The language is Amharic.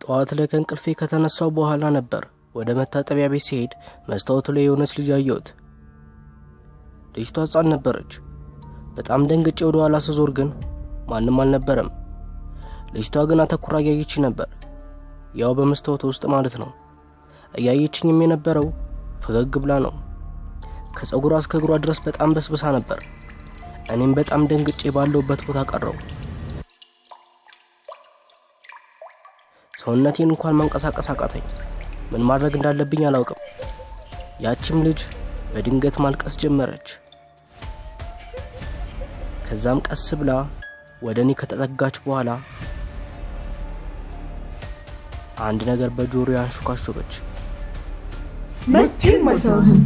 ጠዋት ላይ ከእንቅልፌ ከተነሳው በኋላ ነበር ወደ መታጠቢያ ቤት ሲሄድ መስታወቱ ላይ የሆነች ልጅ አየሁት። ልጅቷ ሕፃን ነበረች። በጣም ደንግጬ ወደ ኋላ ስዞር ግን ማንም አልነበረም። ልጅቷ ግን አተኩራ እያየችኝ ነበር፣ ያው በመስታወቱ ውስጥ ማለት ነው። እያየችኝም የነበረው ፈገግ ብላ ነው። ከፀጉሯ እስከ እግሯ ድረስ በጣም በስብሳ ነበር። እኔም በጣም ደንግጬ ባለውበት ቦታ ቀረው። ሰውነቴን እንኳን መንቀሳቀስ አቃተኝ። ምን ማድረግ እንዳለብኝ አላውቅም። ያቺም ልጅ በድንገት ማልቀስ ጀመረች። ከዛም ቀስ ብላ ወደኔ ከተጠጋች በኋላ አንድ ነገር በጆሮዬ አንሾካሾከች። መቼም አልተውህም